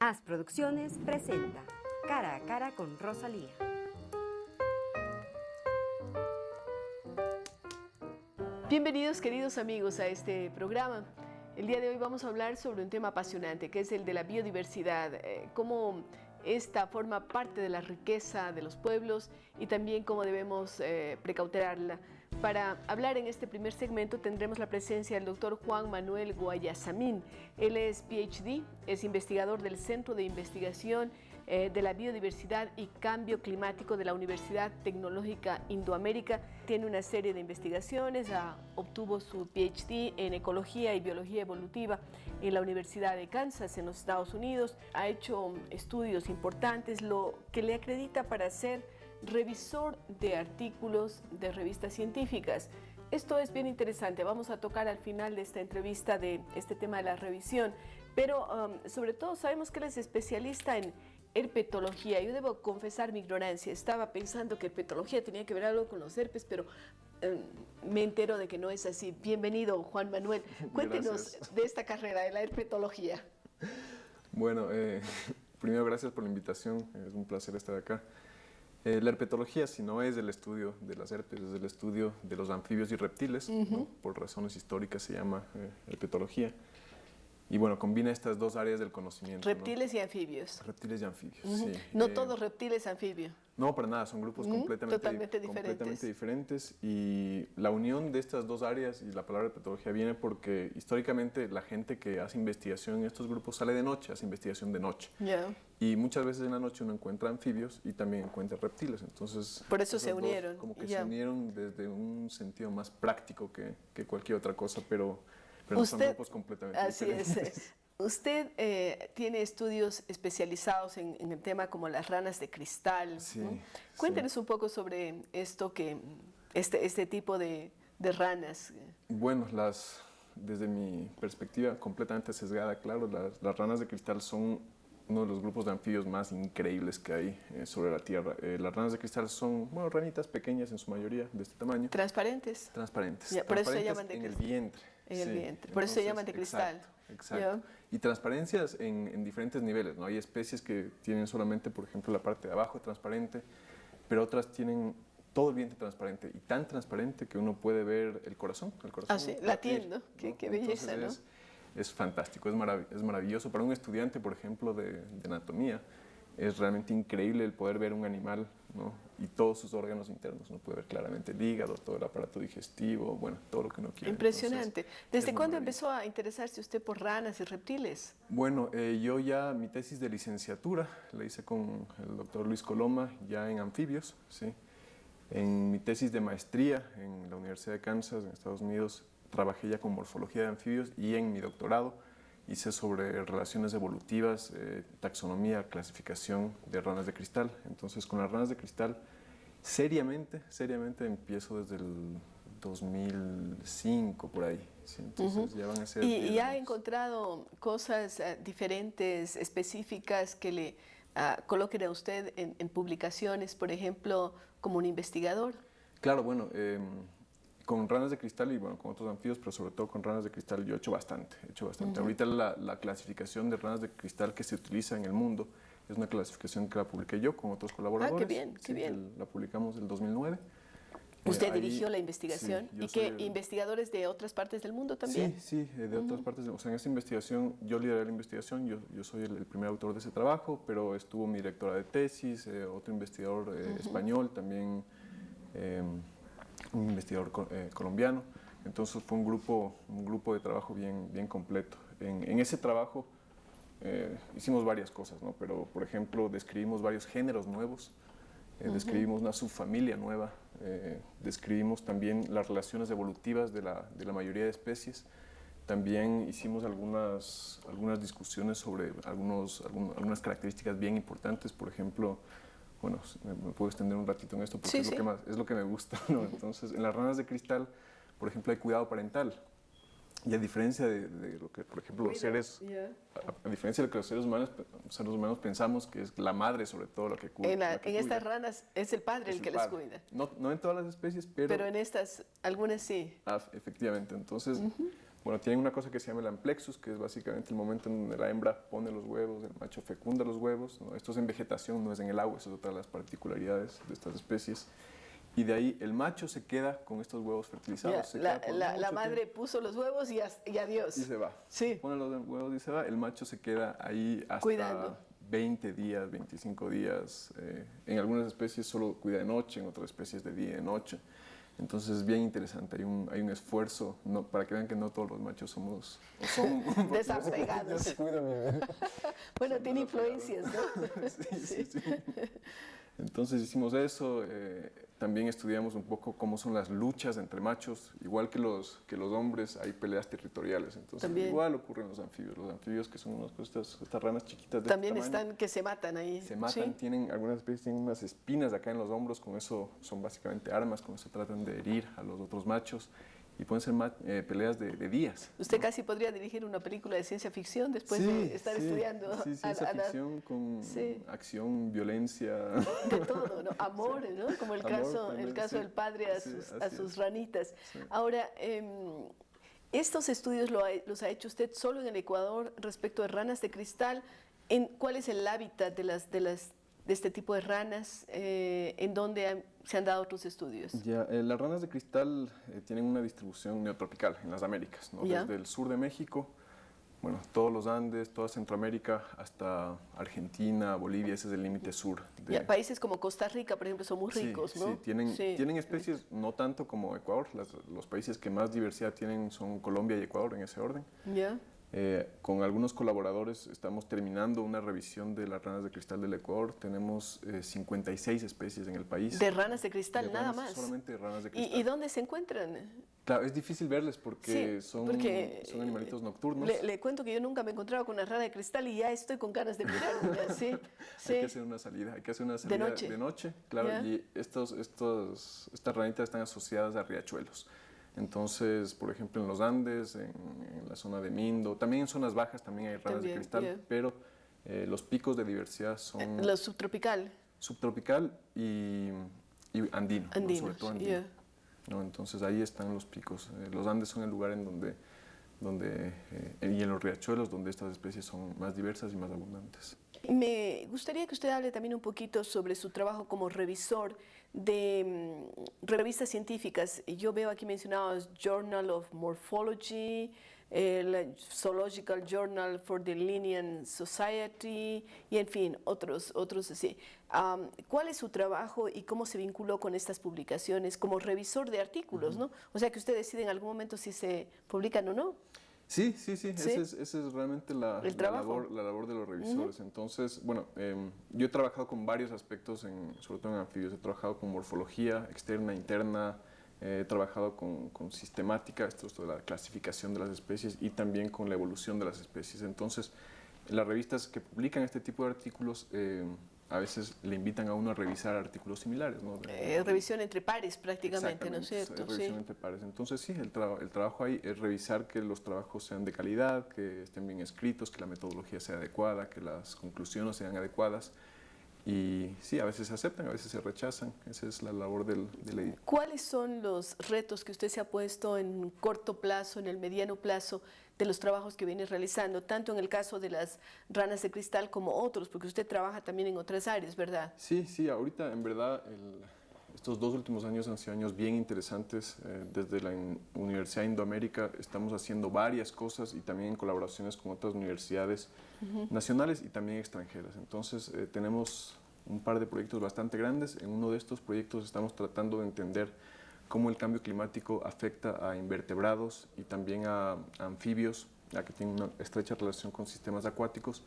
As Producciones presenta Cara a Cara con Rosalía. Bienvenidos, queridos amigos, a este programa. El día de hoy vamos a hablar sobre un tema apasionante, que es el de la biodiversidad, cómo esta forma parte de la riqueza de los pueblos y también cómo debemos precautelarla. Para hablar en este primer segmento tendremos la presencia del doctor Juan Manuel Guayasamín. Él es PhD, es investigador del Centro de Investigación de la Biodiversidad y Cambio Climático de la Universidad Tecnológica Indoamérica. Tiene una serie de investigaciones, obtuvo su PhD en Ecología y Biología Evolutiva en la Universidad de Kansas, en los Estados Unidos. Ha hecho estudios importantes, lo que le acredita para ser revisor de artículos de revistas científicas. Esto es bien interesante, vamos a tocar al final de esta entrevista de este tema de la revisión, pero sobre todo sabemos que él es especialista en herpetología. Yo debo confesar mi ignorancia, estaba pensando que herpetología tenía que ver algo con los herpes, pero me entero de que no es así. Bienvenido, Juan Manuel. Cuéntenos Gracias. de esta carrera de la herpetología. Bueno, primero gracias por la invitación, es un placer estar acá. La herpetología, si no es el estudio de las herpes, es el estudio de los anfibios y reptiles, ¿no? Por razones históricas se llama herpetología. Y bueno, combina estas dos áreas del conocimiento. Reptiles, ¿no? Y anfibios. Reptiles y anfibios, sí. No todos reptiles, anfibios. No, para nada, son grupos completamente diferentes. Y la unión de estas dos áreas y la palabra herpetología viene porque históricamente la gente que hace investigación en estos grupos sale de noche, hace investigación de noche. Yeah. Y muchas veces en la noche uno encuentra anfibios y también encuentra reptiles. Entonces, por eso se unieron. Como que se unieron desde un sentido más práctico que cualquier otra cosa, pero no son grupos completamente diferentes. Así es. Usted tiene estudios especializados en el tema como las ranas de cristal. Sí, ¿no? Cuéntenos un poco sobre esto, este tipo de ranas. Bueno, desde mi perspectiva completamente sesgada, claro, las ranas de cristal son uno de los grupos de anfibios más increíbles que hay sobre la Tierra. Las ranas de cristal son, bueno, ranitas pequeñas en su mayoría, de este tamaño. ¿Transparentes? Transparentes. Ya, por eso se llaman de en el cristal. vientre. En el vientre. Por eso se llaman de cristal. Exacto. Yeah. Y transparencias en diferentes niveles, ¿no? Hay especies que tienen solamente, por ejemplo, la parte de abajo transparente, pero otras tienen todo el vientre transparente y tan transparente que uno puede ver el corazón. Sí, latiendo. Qué belleza, ¿no? Es fantástico, es maravilloso. Para un estudiante, por ejemplo, de anatomía, es realmente increíble el poder ver un animal, ¿no? Y todos sus órganos internos. Uno puede ver claramente el hígado, todo el aparato digestivo, bueno, todo lo que uno quiera. Impresionante. ¿Desde cuándo empezó a interesarse usted por ranas y reptiles? Bueno, yo ya mi tesis de licenciatura la hice con el doctor Luis Coloma, ya en anfibios, ¿sí? En mi tesis de maestría en la Universidad de Kansas, en Estados Unidos, trabajé ya con morfología de anfibios y en mi doctorado hice sobre relaciones evolutivas, taxonomía, clasificación de ranas de cristal. Entonces, con las ranas de cristal, seriamente empiezo desde el 2005, por ahí. ¿Sí? Entonces, ya van a ser... ¿Y ha encontrado cosas diferentes, específicas, que le coloquen a usted en publicaciones, por ejemplo, como un investigador? Claro, bueno... con ranas de cristal y bueno, con otros anfibios, pero sobre todo con ranas de cristal yo he hecho bastante. Ahorita la clasificación de ranas de cristal que se utiliza en el mundo es una clasificación que la publiqué yo con otros colaboradores. Qué bien. La publicamos en el 2009. ¿Usted dirigió la investigación? Sí, ¿Y qué investigadores de otras partes del mundo también? Sí, de otras partes. O sea, en esta investigación, yo lideré la investigación, yo soy el primer autor de ese trabajo, pero estuvo mi directora de tesis, otro investigador español, también un investigador colombiano. Entonces fue un grupo de trabajo bien completo. En ese trabajo hicimos varias cosas, ¿no? Pero por ejemplo describimos varios géneros nuevos, describimos una subfamilia nueva, describimos también las relaciones evolutivas de la mayoría de especies. También hicimos algunas discusiones sobre algunas características bien importantes, por ejemplo. Bueno, me puedo extender un ratito en esto porque es lo que me gusta, ¿no? Entonces, en las ranas de cristal, por ejemplo, hay cuidado parental. Y a diferencia de lo que, por ejemplo, los seres, a diferencia de lo que los seres humanos pensamos que es la madre sobre todo la que cuida. En estas ranas es el padre el que les cuida. No en todas las especies, pero en estas, algunas sí. Efectivamente. Entonces, bueno, tienen una cosa que se llama el amplexus, que es básicamente el momento en donde la hembra pone los huevos, el macho fecunda los huevos, ¿no? Esto es en vegetación, no es en el agua, esa es otra de las particularidades de estas especies. Y de ahí el macho se queda con estos huevos fertilizados. La madre puso los huevos y adiós. Y se va. Sí. Pone los huevos y se va. El macho se queda ahí hasta cuidando. 20 días, 25 días. En algunas especies solo cuida de noche, en otras especies de día y de noche. Entonces es bien interesante, hay un esfuerzo para que vean que no todos los machos son desapegados. Bueno, tiene influencias, ¿no? Sí. Entonces hicimos eso, también estudiamos un poco cómo son las luchas entre machos, igual que los hombres hay peleas territoriales, entonces también. Igual ocurre en los anfibios que son estas ranas chiquitas de también este tamaño, están que se matan ahí. Se matan, ¿Sí? Algunas especies tienen unas espinas acá en los hombros, con eso son básicamente armas, con eso tratan de herir a los otros machos. Y pueden ser peleas de días. Usted casi podría dirigir una película de ciencia ficción después de estar estudiando. Sí, ciencia ficción con acción, violencia. De todo, ¿no? Amor, ¿no? Como el caso del padre a sus ranitas. Sí. Ahora, estos estudios los ha hecho usted solo en el Ecuador respecto de ranas de cristal. ¿Cuál es el hábitat de este tipo de ranas? ¿En dónde se han dado otros estudios? Las ranas de cristal tienen una distribución neotropical en las Américas, ¿no? Desde el sur de México, bueno, todos los Andes, toda Centroamérica, hasta Argentina, Bolivia, ese es el límite sur. Países como Costa Rica, por ejemplo, son muy ricos, ¿no? Sí, tienen especies, no tanto como Ecuador, los países que más diversidad tienen son Colombia y Ecuador, en ese orden. Con algunos colaboradores estamos terminando una revisión de las ranas de cristal del Ecuador. Tenemos 56 especies en el país. ¿De ranas de cristal, nada más? Solamente de ranas de cristal. ¿Y dónde se encuentran? Claro, es difícil verles porque son animalitos nocturnos. Le cuento que yo nunca me he encontrado con una rana de cristal y ya estoy con ganas de mirar una. Sí. Hay que hacer una salida de noche. Claro, y estas ranitas están asociadas a riachuelos. Entonces, por ejemplo, en los Andes, en la zona de Mindo, también en zonas bajas también hay ranas de cristal, pero los picos de diversidad son... Lo subtropical. Subtropical y andino, ¿no? Sobre todo andino. ¿No? Entonces ahí están los picos. Los Andes son el lugar en donde y en los riachuelos donde estas especies son más diversas y más abundantes. Me gustaría que usted hable también un poquito sobre su trabajo como revisor de revistas científicas. Yo veo aquí mencionados Journal of Morphology, el Zoological Journal for the Linnean Society y en fin, otros así. ¿Cuál es su trabajo y cómo se vinculó con estas publicaciones como revisor de artículos, ¿no? O sea que usted decide en algún momento si se publican o no. Sí. Esa es realmente la labor de los revisores. Entonces, bueno, yo he trabajado con varios aspectos, sobre todo en anfibios. He trabajado con morfología externa, interna, he trabajado con sistemática, esto de la clasificación de las especies y también con la evolución de las especies. Entonces, las revistas que publican este tipo de artículos a veces le invitan a uno a revisar artículos similares, ¿no? Revisión entre pares prácticamente, ¿no es cierto? Revisión entre pares. Entonces sí, el trabajo ahí es revisar que los trabajos sean de calidad, que estén bien escritos, que la metodología sea adecuada, que las conclusiones sean adecuadas. Y sí, a veces se aceptan, a veces se rechazan. Esa es la labor del editor. ¿Cuáles son los retos que usted se ha puesto en corto plazo, en el mediano plazo, de los trabajos que viene realizando, tanto en el caso de las ranas de cristal como otros, porque usted trabaja también en otras áreas, ¿verdad? Sí, ahorita en verdad estos 2 últimos años han sido años bien interesantes. Desde la Universidad de Indoamérica estamos haciendo varias cosas y también en colaboraciones con otras universidades nacionales y también extranjeras. Entonces tenemos un par de proyectos bastante grandes. En uno de estos proyectos estamos tratando de entender cómo el cambio climático afecta a invertebrados y también a anfibios, ya que tiene una estrecha relación con sistemas acuáticos,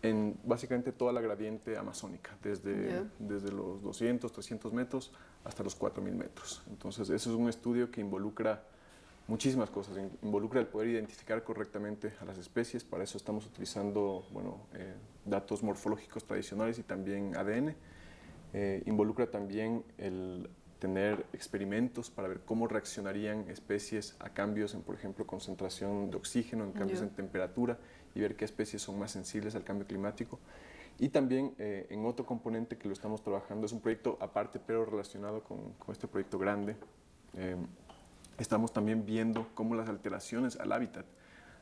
en básicamente toda la gradiente amazónica, desde los 200, 300 metros hasta los 4.000 metros. Entonces, eso es un estudio que involucra muchísimas cosas. Involucra el poder identificar correctamente a las especies. Para eso estamos utilizando datos morfológicos tradicionales y también ADN. Involucra también el tener experimentos para ver cómo reaccionarían especies a cambios en, por ejemplo, concentración de oxígeno, en cambios en temperatura, y ver qué especies son más sensibles al cambio climático. Y también en otro componente que lo estamos trabajando, es un proyecto aparte pero relacionado con este proyecto grande. estamos también viendo cómo las alteraciones al hábitat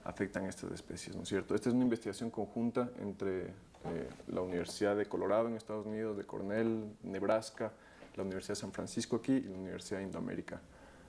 afectan a estas especies, ¿no es cierto? Esta es una investigación conjunta entre la Universidad de Colorado en Estados Unidos, de Cornell, Nebraska, la Universidad de San Francisco aquí y la Universidad de Indoamérica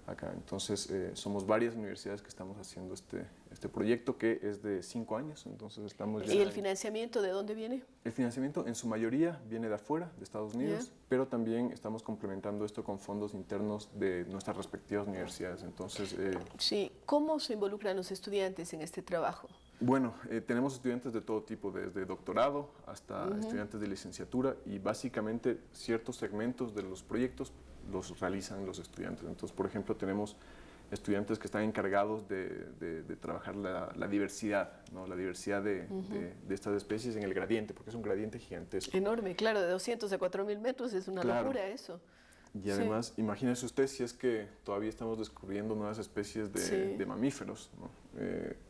acá. Entonces, somos varias universidades que estamos haciendo este proyecto que es de 5 años, entonces estamos ya... ¿Y el financiamiento de dónde viene? El financiamiento en su mayoría viene de afuera, de Estados Unidos, pero también estamos complementando esto con fondos internos de nuestras respectivas universidades. Entonces, sí, ¿cómo se involucran los estudiantes en este trabajo? Bueno, tenemos estudiantes de todo tipo, desde doctorado hasta estudiantes de licenciatura, y básicamente ciertos segmentos de los proyectos los realizan los estudiantes. Entonces, por ejemplo, tenemos estudiantes que están encargados de trabajar la diversidad, ¿no? La diversidad de estas especies en el gradiente, porque es un gradiente gigantesco. Enorme, claro, de 200 a 4000 metros, es una locura eso. Y además, imagínese usted si es que todavía estamos descubriendo nuevas especies de mamíferos, ¿no?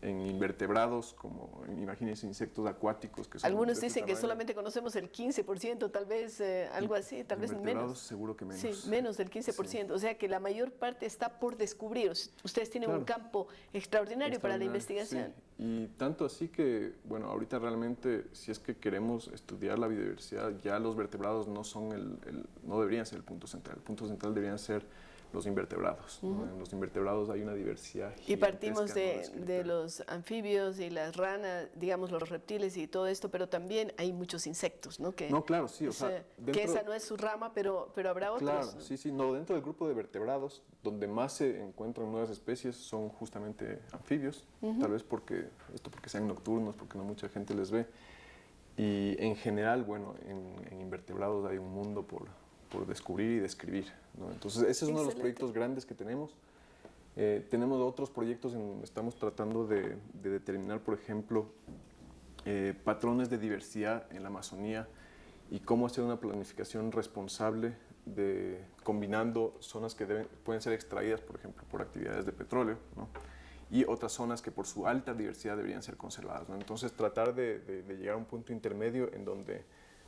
En invertebrados, como imagínense insectos acuáticos. Que son algunos dicen que solamente conocemos el 15%, tal vez algo así, tal vez menos. Seguro que menos. Sí, menos del 15%, sí. O sea que la mayor parte está por descubrir. Ustedes tienen un campo extraordinario para la investigación. Sí. Y tanto así que, bueno, ahorita realmente, si es que queremos estudiar la biodiversidad, ya los vertebrados no son no deberían ser el punto central. El punto central deberían ser los invertebrados, ¿no? En los invertebrados hay una diversidad gigantesca. Y partimos de los anfibios y las ranas, digamos los reptiles y todo esto, pero también hay muchos insectos, ¿no? No, claro, sí. O sea, que esa no es su rama, pero habrá otros. Claro, ¿no? sí. No, dentro del grupo de vertebrados, donde más se encuentran nuevas especies son justamente anfibios, tal vez porque sean nocturnos, porque no mucha gente les ve. Y en general, bueno, en invertebrados hay un mundo por descubrir y describir, ¿no? Entonces, ese es uno de los proyectos grandes que tenemos. Tenemos otros proyectos en donde estamos tratando de determinar, por ejemplo, patrones de diversidad en la Amazonía y cómo hacer una planificación responsable combinando zonas que pueden ser extraídas, por ejemplo, por actividades de petróleo, ¿no? Y otras zonas que por su alta diversidad deberían ser conservadas, ¿no? Entonces, tratar de llegar a un punto intermedio en donde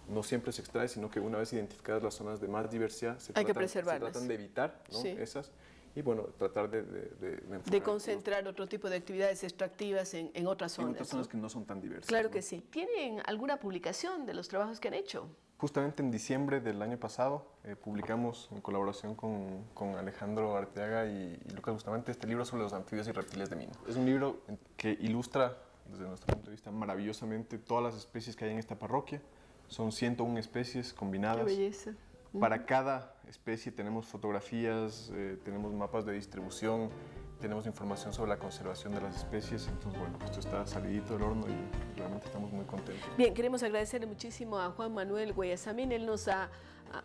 no siempre se extrae, sino que una vez identificadas las zonas de más diversidad, se tratan de evitar, ¿no? Esas, y bueno, tratar de concentrar otro tipo de actividades extractivas en otras zonas. En otras zonas que no son tan diversas. Claro, ¿no? que sí. ¿Tienen alguna publicación de los trabajos que han hecho? Justamente en diciembre del año pasado publicamos en colaboración con Alejandro Arteaga y Lucas Bustamante este libro sobre los anfibios y reptiles de Minho. Es un libro que ilustra, desde nuestro punto de vista, maravillosamente todas las especies que hay en esta parroquia. Son 101 especies combinadas. ¡Qué belleza! Para cada especie tenemos fotografías, tenemos mapas de distribución, tenemos información sobre la conservación de las especies. Entonces, bueno, esto está salidito del horno y realmente estamos muy contentos. Bien, queremos agradecerle muchísimo a Juan Manuel Guayasamín. Él nos ha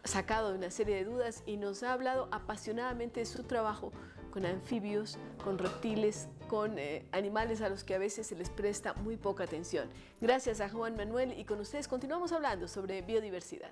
sacado de una serie de dudas y nos ha hablado apasionadamente de su trabajo con anfibios, con reptiles, con animales a los que a veces se les presta muy poca atención. Gracias a Juan Manuel y con ustedes continuamos hablando sobre biodiversidad.